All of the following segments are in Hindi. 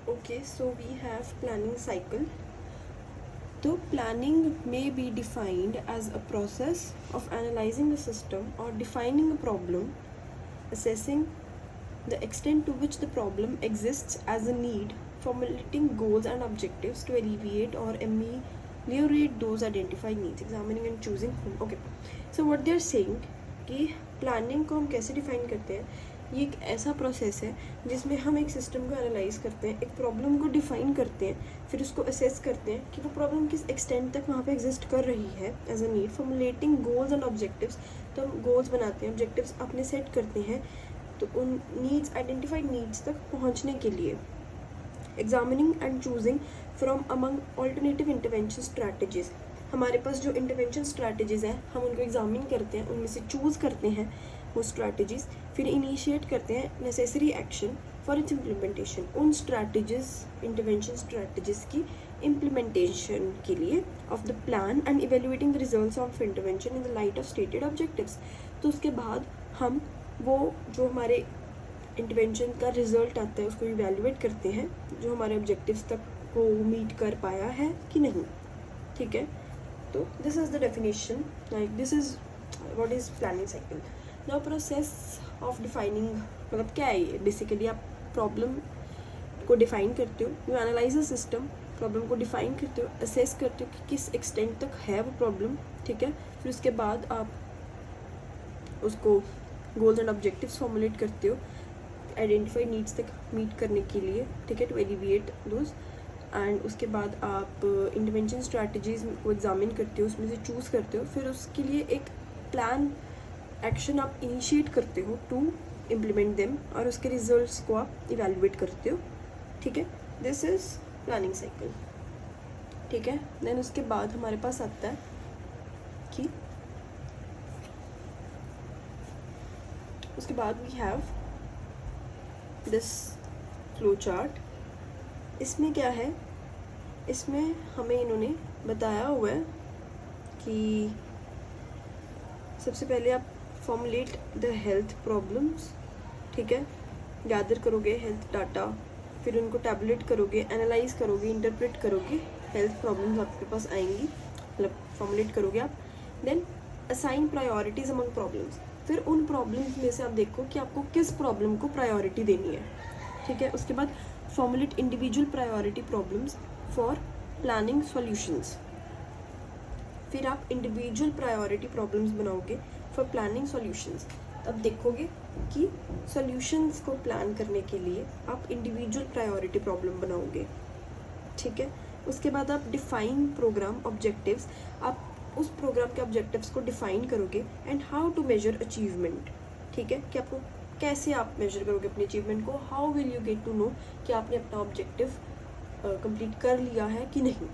Okay, so we have planning cycle. So planning may be defined as a process of analyzing a system or defining a problem, assessing the extent to which the problem exists as a need, formulating goals and objectives to alleviate or ameliorate those identified needs, examining and choosing whom. Okay, so what they are saying कि प्लानिंग को हम कैसे डिफाइन करते हैं, ये एक ऐसा प्रोसेस है जिसमें हम एक सिस्टम को एनालाइज करते हैं, एक प्रॉब्लम को डिफाइन करते हैं, फिर उसको असेस करते हैं कि वो प्रॉब्लम किस एक्सटेंट तक वहाँ पे एग्जिस्ट कर रही है as a need, formulating goals and objectives, तो हम गोल्स बनाते हैं, ऑब्जेक्टिव्स अपने सेट करते हैं तो उन नीड्स, आइडेंटिफाइड नीड्स तक पहुँचने के लिए, examining and choosing from among alternative intervention strategies, हमारे पास जो इंटरवेंशन स्ट्रैटेजीज़ हैं हम उनको एग्जामिन करते हैं, उनमें से चूज़ करते हैं वो स्ट्रैटेजीज़, फिर इनिशिएट करते हैं necessary action for its implementation, उन स्ट्रैटेजीज़, इंटरवेंशन स्ट्रैटेजीज़ की इम्प्लीमेंटेशन के लिए of the plan and evaluating the results of intervention in the light of stated objectives. तो उसके बाद हम वो जो हमारे इंटरवेंशन का रिजल्ट आता है उसको इवेल्युएट करते हैं, जो हमारे ऑब्जेक्टिव्स तक को मीट कर पाया है कि नहीं। ठीक है, तो this is the definition, like this is what is planning cycle. Now process of defining, मतलब क्या है ये, बेसिकली आप प्रॉब्लम को डिफाइन करते हो, you analyse a system, problem को डिफाइन करते हो, असेस करते हो कि किस एक्सटेंट तक है वो प्रॉब्लम। ठीक है, फिर उसके बाद आप उसको गोल्स एंड ऑब्जेक्टिव्स फॉर्मुलेट करते हो आइडेंटिफाइड नीड्स तक मीट करने के लिए। ठीक है, टू एलिविएट दोज, एंड उसके बाद आप इंटरवेंशन स्ट्रैटेजीज को एग्जामिन करते हो, उसमें से चूज़ करते हो, फिर उसके लिए एक प्लान एक्शन आप इनिशिएट करते हो टू इम्प्लीमेंट देम, और उसके रिजल्ट्स को आप इवेलुएट करते हो। ठीक है, दिस इज़ प्लानिंग साइकिल। ठीक है, देन उसके बाद हमारे पास आता है कि उसके बाद we have this flow chart. इसमें क्या है, इसमें हमें इन्होंने बताया हुआ है कि सबसे पहले आप फॉर्मुलेट द हेल्थ प्रॉब्लम्स। ठीक है, गैदर करोगे हेल्थ डाटा, फिर उनको टैबुलेट करोगे, एनालाइज करोगे, इंटरप्रेट करोगे, हेल्थ प्रॉब्लम्स आपके पास आएंगी, मतलब फॉर्मुलेट करोगे आप। Then assign priorities among problems, फिर उन प्रॉब्लम्स में से आप देखो कि आपको किस प्रॉब्लम को प्रायोरिटी देनी है। ठीक है, उसके बाद formulate individual priority problems for planning solutions, फिर आप इंडिविजुअल प्रायोरिटी प्रॉब्लम्स बनाओगे फॉर प्लानिंग सॉल्यूशंस। अब देखोगे कि सॉल्यूशंस को प्लान करने के लिए आप इंडिविजुअल प्रायोरिटी प्रॉब्लम बनाओगे। ठीक है, उसके बाद आप डिफाइन प्रोग्राम ऑब्जेक्टिव्स, आप उस प्रोग्राम के ऑब्जेक्टिव्स को डिफाइन करोगे, and how to measure achievement. ठीक है, कि आपको कैसे आप मेजर करोगे अपने अचीवमेंट को, how will you get to know कि आपने अपना ऑब्जेक्टिव कंप्लीट कर लिया है कि नहीं।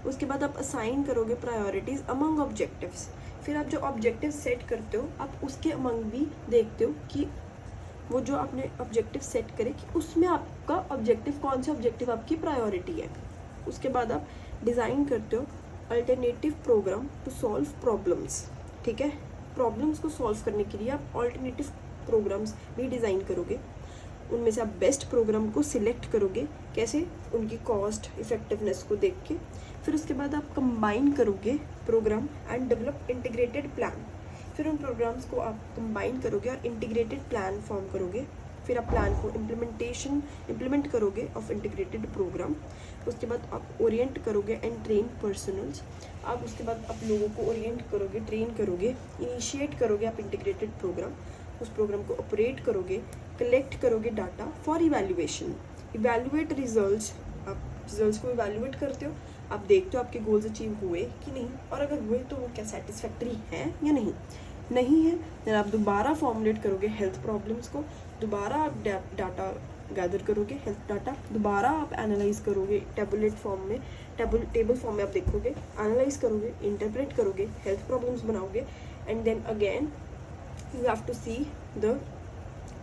उसके बाद आप असाइन करोगे प्रायोरिटीज़ अमंग ऑब्जेक्टिव्स, फिर आप जो ऑब्जेक्टिव सेट करते हो आप उसके अमंग भी देखते हो कि वो जो आपने ऑब्जेक्टिव सेट करे कि उसमें आपका ऑब्जेक्टिव, कौन सा ऑब्जेक्टिव आपकी प्रायोरिटी है। उसके बाद आप डिज़ाइन करते हो alternative program to solve problems. ठीक है, प्रॉब्लम्स को सॉल्व करने के लिए आप अल्टरनेटिव प्रोग्राम्स भी डिज़ाइन करोगे, उनमें से आप बेस्ट प्रोग्राम को सिलेक्ट करोगे, कैसे, उनकी कॉस्ट इफेक्टिवनेस को देख के। फिर उसके बाद आप कंबाइन करोगे program and develop integrated plan, फिर उन प्रोग्राम्स को आप कंबाइन करोगे और इंटीग्रेटेड प्लान फॉर्म करोगे, फिर आप प्लान को इम्प्लीमेंट करोगे ऑफ इंटीग्रेटेड प्रोग्राम। उसके बाद आप ओरिएंट करोगे एंड ट्रेन पर्सनल्स, आप उसके बाद आप लोगों को ओरिएंट करोगे, ट्रेन करोगे, इनिशिएट करोगे आप इंटीग्रेटेड प्रोग्राम, उस प्रोग्राम को ऑपरेट करोगे, कलेक्ट करोगे data for evaluation, evaluate results, आप रिजल्ट्स को इवैल्यूएट करते हो, आप देखते हो आपके गोल्स अचीव हुए कि नहीं, और अगर हुए तो वो क्या सेटिस्फैक्ट्री हैं या नहीं है, देन आप दोबारा फॉर्मुलेट करोगे हेल्थ प्रॉब्लम्स को, दोबारा आप डाटा गैदर करोगे, हेल्थ डाटा दोबारा आप एनालाइज करोगे टेबुलेट फॉर्म में, टेबल फॉर्म में आप देखोगे, एनालाइज करोगे, इंटरप्रेट करोगे, हेल्थ प्रॉब्लम्स बनाओगे, and then again you have to see the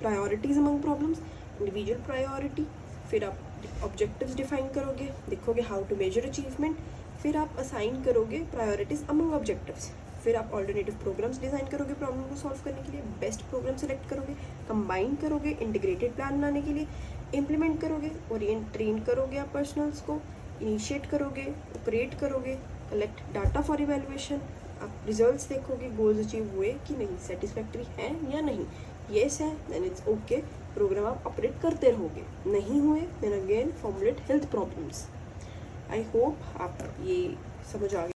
priorities among problems, individual priority, फिर आप objectives define करोगे, देखोगे how to measure achievement, फिर आप assign करोगे priorities among objectives, फिर आप alternative programs डिज़ाइन करोगे प्रॉब्लम को सॉल्व करने के लिए, बेस्ट प्रोग्राम सेलेक्ट करोगे, कंबाइन करोगे इंटीग्रेटेड प्लान बनाने के लिए, इम्प्लीमेंट करोगे, ट्रेन करोगे आप पर्सनल्स को, इनिशिएट करोगे, ऑपरेट करोगे, कलेक्ट डाटा फॉर इवेलुएशन, आप रिजल्ट्स देखोगे, गोल्स अचीव हुए कि नहीं, सेटिस्फैक्ट्री है या नहीं, येस है देन इट्स ओके, प्रोग्राम आप ऑपरेट करते रहोगे, नहीं हुए then again formulate health problems. I hope आप ये समझ आ गए।